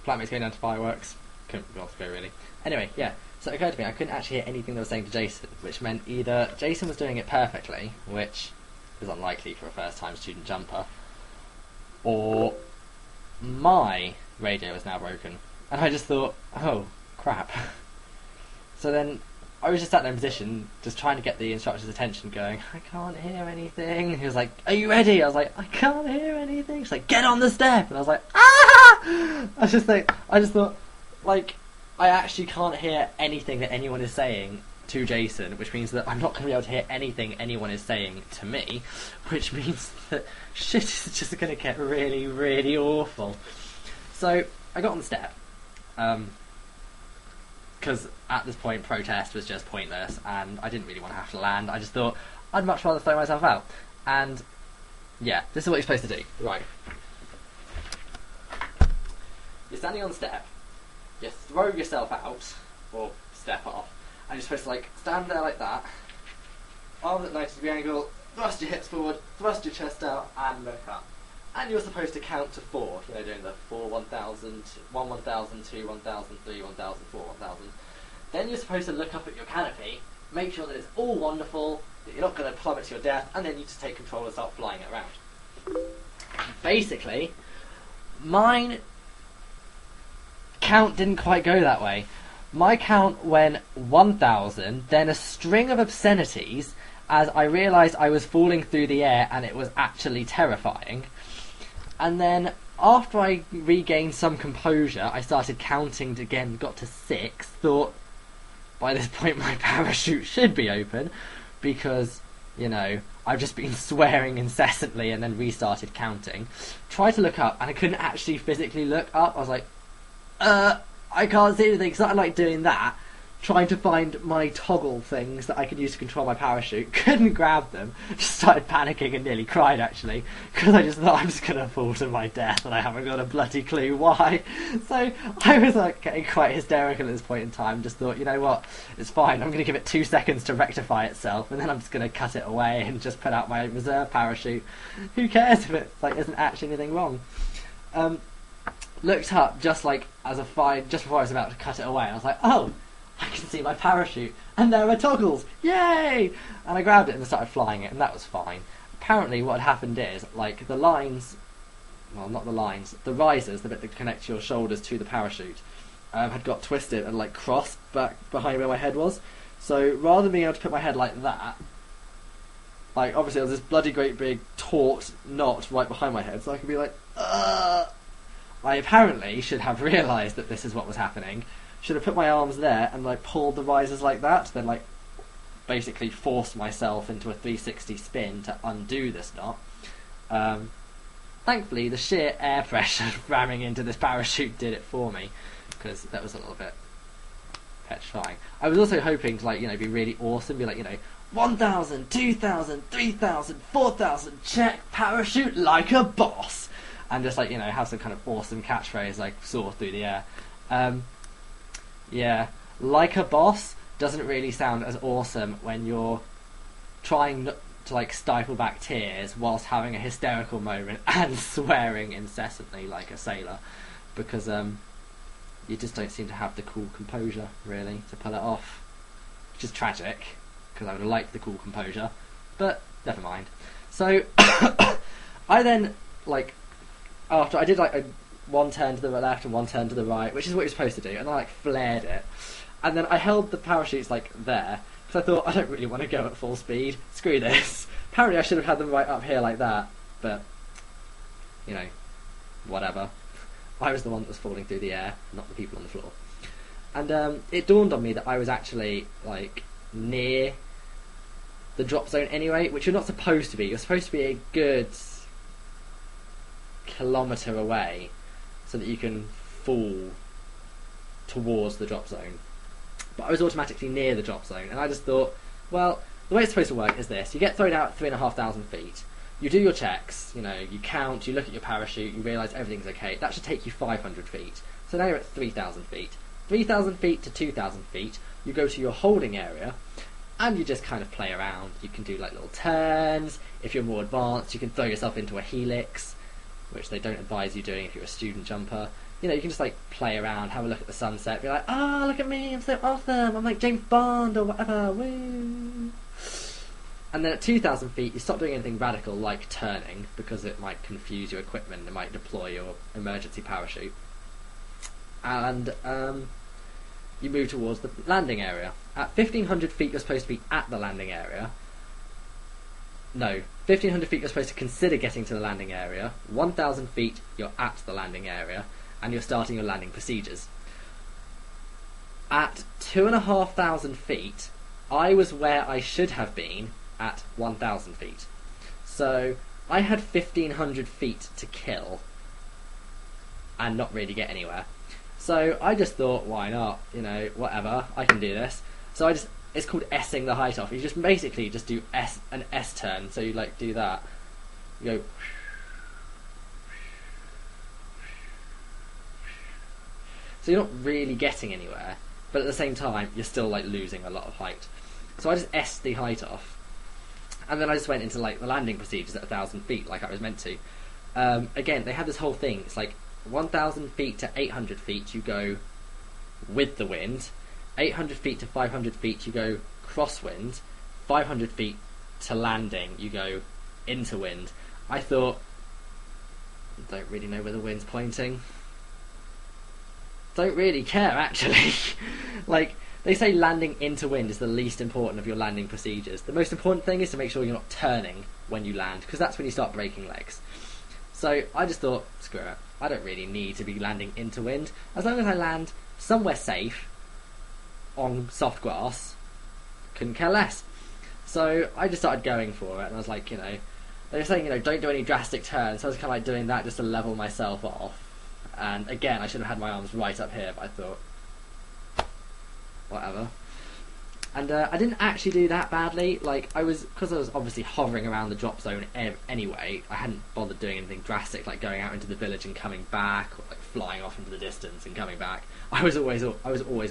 flatmate's going down to fireworks. Couldn't be able to go really. Anyway, yeah. So it occurred to me I couldn't actually hear anything they were saying to Jason, which meant either Jason was doing it perfectly, which is unlikely for a first-time student jumper, or my radio is now broken. And I just thought, oh, crap. So then I was just sat there in position, just trying to get the instructor's attention, going, I can't hear anything. He was like, are you ready? I was like, I can't hear anything. She's like, get on the step. And I was like, ah! I just thought, like, I actually can't hear anything that anyone is saying to Jason, which means that I'm not going to be able to hear anything anyone is saying to me, which means that shit is just going to get really, really awful. So I got on the step, because at this point protest was just pointless, and I didn't really want to have to land. I just thought I'd much rather throw myself out. And yeah, this is what you're supposed to do. Right. You're standing on the step, you throw yourself out, or step off, and you're supposed to like stand there like that, arms at 90 degree angle, thrust your hips forward, thrust your chest out, and look up. And you're supposed to count to 4, you know, doing the 4, 1,000, 1, 1,000, 2, 1,000, 3, 1,000, 4, 1,000. Then you're supposed to look up at your canopy, make sure that it's all wonderful, that you're not going to plummet to your death, and then you just take control and start flying it around. Basically, mine count didn't quite go that way. My count went 1,000, then a string of obscenities, as I realised I was falling through the air and it was actually terrifying. And then, after I regained some composure, I started counting again, got to 6, thought, by this point my parachute should be open, because, you know, I've just been swearing incessantly, and then restarted counting. Tried to look up, and I couldn't actually physically look up. I was like, I can't see anything, so I like doing that, trying to find my toggle things that I could use to control my parachute. Couldn't grab them, just started panicking and nearly cried actually, because I just thought I'm just going to fall to my death and I haven't got a bloody clue why. So I was like getting quite hysterical at this point in time, just thought, you know what, it's fine, I'm going to give it 2 seconds to rectify itself, and then I'm just going to cut it away and just put out my reserve parachute. Who cares if it like isn't actually anything wrong? Looked up just before I was about to cut it away, and I was like, oh, I can see my parachute, and there are toggles, yay! And I grabbed it and started flying it, and that was fine. Apparently what had happened is, like, the lines, well, not the lines, the risers, the bit that connects your shoulders to the parachute, had got twisted and, like, crossed back behind where my head was. So, rather than being able to put my head like that, like, obviously there was this bloody great big taut knot right behind my head, so I could be like, I apparently should have realised that this is what was happening. Should have put my arms there and like pulled the risers like that, then like basically forced myself into a 360 spin to undo this knot. Thankfully, the sheer air pressure ramming into this parachute did it for me, because that was a little bit petrifying. I was also hoping to, like, you know, be really awesome, be like, you know, 1,000, 2,000, 3,000, 4,000, check, parachute like a boss, and just like, you know, have some kind of awesome catchphrase like soar through the air. Yeah, like a boss doesn't really sound as awesome when you're trying not to like stifle back tears whilst having a hysterical moment and swearing incessantly like a sailor, because you just don't seem to have the cool composure really to pull it off, which is tragic, because I would have liked the cool composure, but never mind. So I then, like, after I did like a one turn to the left and one turn to the right, which is what you're supposed to do, and I like flared it, and then I held the parachutes like there, because I thought, I don't really want to go at full speed, screw this. Apparently I should have had them right up here like that, but, you know, whatever. I was the one that was falling through the air, not the people on the floor. And it dawned on me that I was actually like near the drop zone anyway, which you're not supposed to be. You're supposed to be a good kilometre away, so that you can fall towards the drop zone. But I was automatically near the drop zone, and I just thought, well, the way it's supposed to work is this. You get thrown out at 3,500 feet, you do your checks, you know, you count, you look at your parachute, you realise everything's okay. That should take you 500 feet. So now you're at 3,000 feet. 3,000 feet to 2,000 feet, you go to your holding area, and you just kind of play around. You can do like little turns. If you're more advanced, you can throw yourself into a helix. which they don't advise you doing if you're a student jumper. You know, you can just like play around, have a look at the sunset, be like, ah, look at me, I'm so awesome, I'm like James Bond or whatever, woo. And then at 2,000 feet, you stop doing anything radical like turning, because it might confuse your equipment, it might deploy your emergency parachute. And you move towards the landing area. At 1,500 feet, you're supposed to be at the landing area. No, 1,500 feet, you're supposed to consider getting to the landing area. 1,000 feet, you're at the landing area, and you're starting your landing procedures. At 2,500 feet, I was where I should have been at 1,000 feet. So I had 1,500 feet to kill and not really get anywhere. So I just thought, why not? You know, whatever, I can do this. So it's called S-ing the height off. You just basically just do an S turn. So you like do that. You go. So you're not really getting anywhere, but at the same time, you're still like losing a lot of height. So I just S the height off. And then I just went into like the landing procedures at 1,000 feet, like I was meant to. Again, they have this whole thing. It's like 1,000 feet to 800 feet, you go with the wind. 800 feet to 500 feet, you go crosswind. 500 feet to landing, you go into wind. I thought, don't really know where the wind's pointing. Don't really care, actually. Like, they say landing into wind is the least important of your landing procedures. The most important thing is to make sure you're not turning when you land, because that's when you start breaking legs. So I just thought, screw it. I don't really need to be landing into wind. As long as I land somewhere safe on soft grass, couldn't care less. So I just started going for it, and I was like, you know, they were saying, you know, don't do any drastic turns. So I was kind of like doing that just to level myself off. And again, I should have had my arms right up here, but I thought, whatever. And I didn't actually do that badly. Like, because I was obviously hovering around the drop zone anyway, I hadn't bothered doing anything drastic, like going out into the village and coming back, or like flying off into the distance and coming back. I was always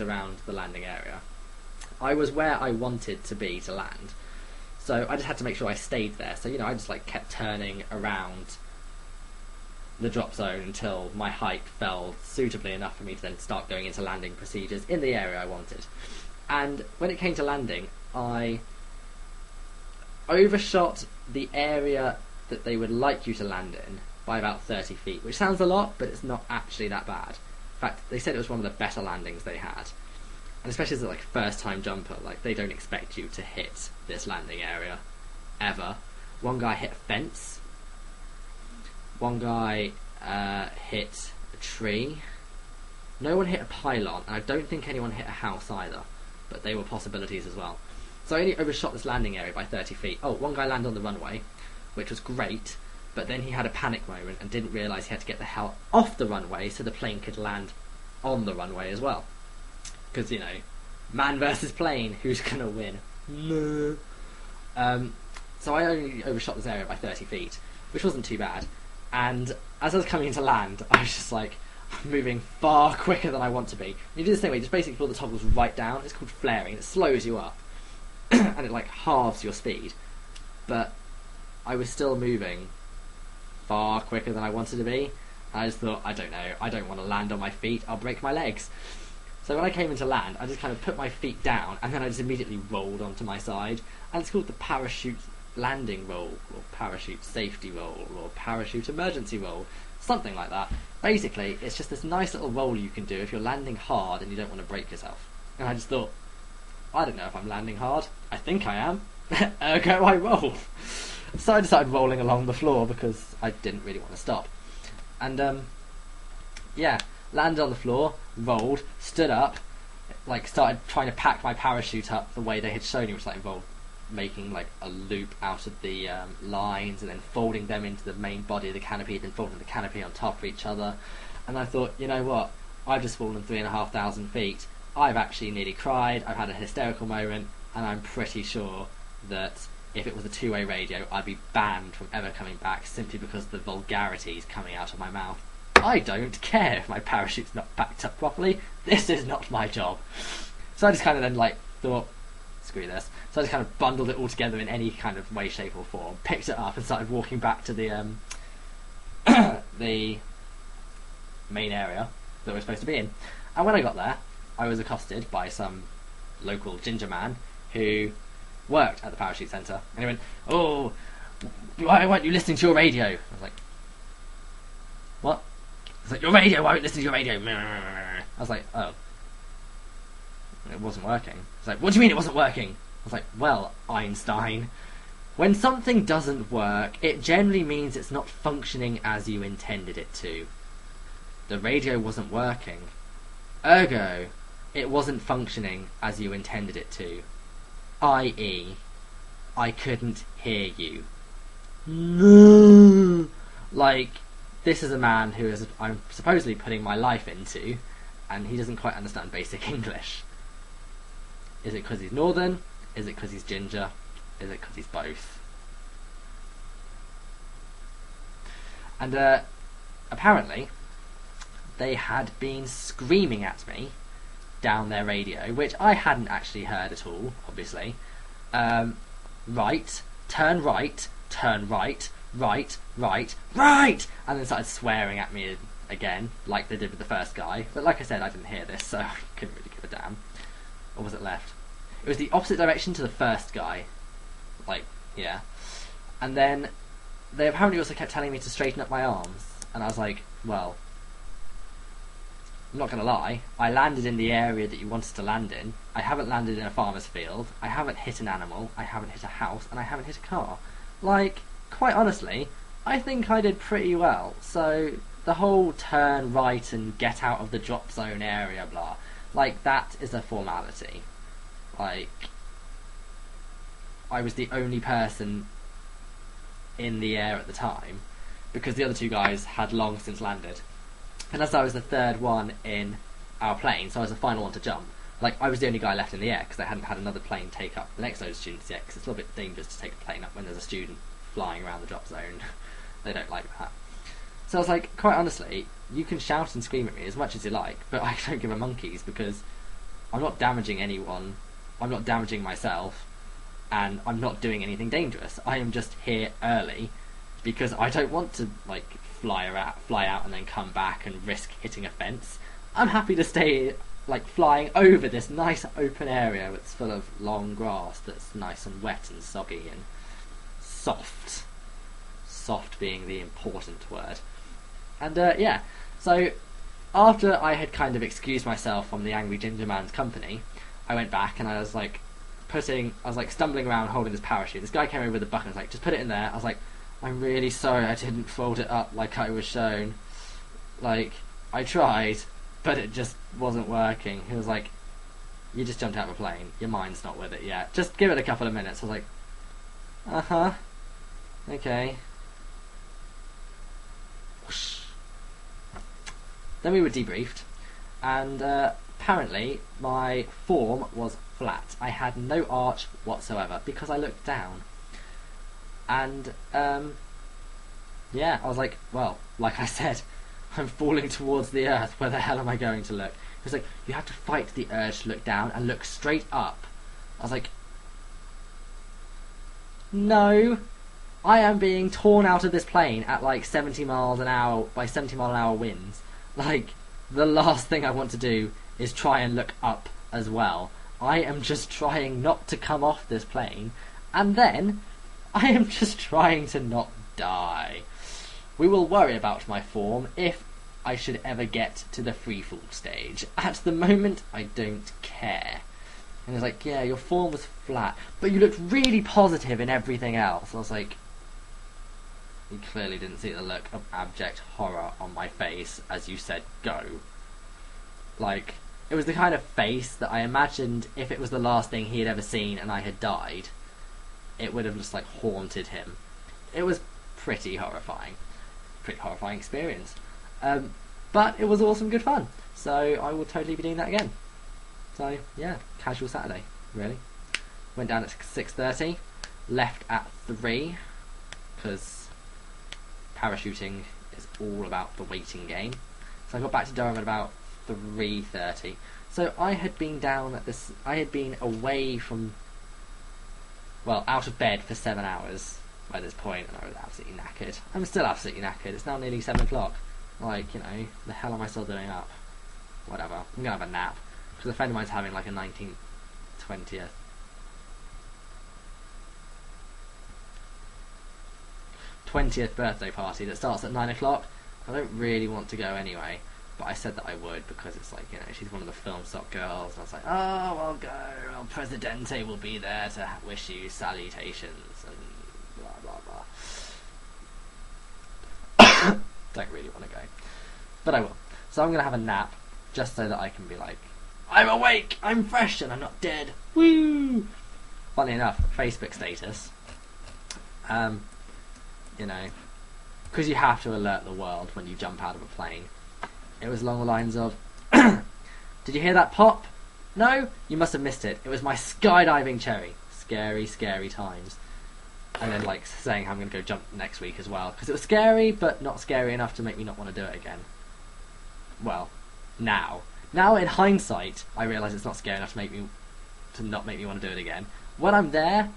around the landing area. I was where I wanted to be to land. So I just had to make sure I stayed there. So, you know, I just like kept turning around the drop zone until my height fell suitably enough for me to then start going into landing procedures in the area I wanted. And when it came to landing, I overshot the area that they would like you to land in by about 30 feet, which sounds a lot, but it's not actually that bad. In fact, they said it was one of the better landings they had. And especially as a like first-time jumper, like they don't expect you to hit this landing area ever. One guy hit a fence. One guy hit a tree. No one hit a pylon, and I don't think anyone hit a house either. But they were possibilities as well. So I only overshot this landing area by 30 feet. Oh, one guy landed on the runway, which was great, but then he had a panic moment and didn't realise he had to get the hell off the runway so the plane could land on the runway as well. Because, you know, man versus plane, who's going to win? No. So I only overshot this area by 30 feet, which wasn't too bad. And as I was coming into land, I was just like, I'm moving far quicker than I want to be. You do this thing where you just basically pull the toggles right down. It's called flaring. It slows you up. And it like halves your speed. But I was still moving far quicker than I wanted to be. I just thought, I don't know, I don't want to land on my feet. I'll break my legs. So when I came into land, I just kind of put my feet down and then I just immediately rolled onto my side. And it's called the parachute landing roll, or parachute safety roll, or parachute emergency roll. Something like that. Basically, it's just this nice little roll you can do if you're landing hard and you don't want to break yourself. And I just thought, I don't know if I'm landing hard. I think I am. Ergo, I roll. So I decided rolling along the floor because I didn't really want to stop. And, yeah, landed on the floor, rolled, stood up, like started trying to pack my parachute up the way they had shown you, which like involved making like a loop out of the lines and then folding them into the main body of the canopy, then folding the canopy on top of each other. And I thought, you know what, I've just fallen 3,500 feet. I've actually nearly cried, I've had a hysterical moment, and I'm pretty sure that if it was a two-way radio, I'd be banned from ever coming back simply because of the vulgarities coming out of my mouth. I don't care if my parachute's not packed up properly. This is not my job. So I just kind of then like thought, screw this. So I just kind of bundled it all together in any kind of way, shape or form, picked it up and started walking back to the the main area that we're supposed to be in. And when I got there, I was accosted by some local ginger man who worked at the parachute centre. And he went, "Oh, why weren't you listening to your radio?" I was like, "What?" He's like, "Your radio, why aren't you listening to your radio?" I was like, "Oh. It wasn't working." He's like, "What do you mean it wasn't working?" I was like, "Well, Einstein, when something doesn't work, it generally means it's not functioning as you intended it to. The radio wasn't working. Ergo, it wasn't functioning as you intended it to. I.e., I couldn't hear you." No. Like, this is a man who I'm supposedly putting my life into, and he doesn't quite understand basic English. Is it because he's northern? Is it because he's ginger? Is it because he's both? And apparently, they had been screaming at me down their radio, which I hadn't actually heard at all, obviously. Right, turn right, right, right! And then started swearing at me again, like they did with the first guy. But like I said, I didn't hear this, so I couldn't really give a damn. Or was it left? It was the opposite direction to the first guy. Like, yeah. And then they apparently also kept telling me to straighten up my arms. And I was like, well, I'm not going to lie, I landed in the area that you wanted to land in. I haven't landed in a farmer's field. I haven't hit an animal. I haven't hit a house. And I haven't hit a car. Like, quite honestly, I think I did pretty well. So, the whole turn right and get out of the drop zone area, blah, like, that is a formality. Like, I was the only person in the air at the time, because the other two guys had long since landed. And as I was the third one in our plane, so I was the final one to jump, like, I was the only guy left in the air, because they hadn't had another plane take up the next load of students yet, because it's a little bit dangerous to take a plane up when there's a student flying around the drop zone. They don't like that. So I was like, quite honestly, you can shout and scream at me as much as you like, but I don't give a monkeys, because I'm not damaging anyone, I'm not damaging myself, and I'm not doing anything dangerous. I am just here early because I don't want to, like, fly out and then come back and risk hitting a fence. I'm happy to stay, like, flying over this nice open area that's full of long grass that's nice and wet and soggy and soft. Soft being the important word. And yeah, so after I had kind of excused myself from the angry ginger man's company, I went back and I was like stumbling around holding this parachute. This guy came over with a bucket and was like, "Just put it in there." I was like, "I'm really sorry I didn't fold it up like I was shown. Like, I tried, but it just wasn't working." He was like, "You just jumped out of a plane. Your mind's not with it yet. Just give it a couple of minutes." I was like, "Uh-huh. Okay." Whoosh. Then we were debriefed, and apparently my form was flat. I had no arch whatsoever because I looked down. And yeah, I was like, well, like I said, I'm falling towards the earth. Where the hell am I going to look? He was like, you have to fight the urge to look down and look straight up. I was like, no, I am being torn out of this plane at like 70 miles an hour by 70 mile an hour winds. Like, the last thing I want to do is try and look up as well. I am just trying not to come off this plane, and then I am just trying to not die. We will worry about my form if I should ever get to the freefall stage. At the moment, I don't care. And he's like, yeah, your form was flat, but you looked really positive in everything else. I was like, you clearly didn't see the look of abject horror on my face as you said go. Like, it was the kind of face that I imagined if it was the last thing he had ever seen and I had died, it would have just, like, haunted him. It was pretty horrifying. Pretty horrifying experience. But it was awesome, good fun. So I will totally be doing that again. So, yeah, casual Saturday, really. Went down at 6:30, left at 3, because parachuting is all about the waiting game. So I got back to Durham at about 3:30. So I had been away from, well, out of bed for 7 hours by this point, and I was absolutely knackered. I'm still absolutely knackered. It's now nearly 7 o'clock. Like, you know, the hell am I still doing up? Whatever. I'm gonna have a nap. Because a friend of mine's having like a 19th, 20th birthday party that starts at 9 o'clock. I don't really want to go anyway, but I said that I would because it's like, you know, she's one of the film stock girls, and I was like, oh, I'll go. El Presidente will be there to wish you salutations and blah blah blah. Don't really want to go, but I will. So I'm gonna have a nap just so that I can be like, I'm awake, I'm fresh, and I'm not dead. Woo! Funny enough, Facebook status. You know, because you have to alert the world when you jump out of a plane. It was along the lines of, did you hear that pop? No? You must have missed it. It was my skydiving cherry. Scary, scary times. And then, like, saying I'm going to go jump next week as well. Because it was scary, but not scary enough to make me not want to do it again. Well, now. Now, in hindsight, I realise it's not scary enough to not make me want to do it again. When I'm there,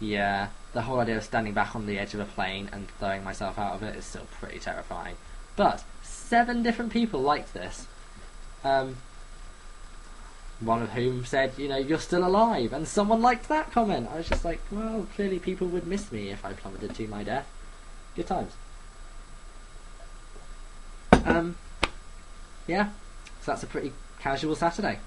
yeah, the whole idea of standing back on the edge of a plane and throwing myself out of it is still pretty terrifying. But 7 different people liked this. One of whom said, you know, you're still alive, and someone liked that comment. I was just like, well, clearly people would miss me if I plummeted to my death. Good times. Yeah, so that's a pretty casual Saturday.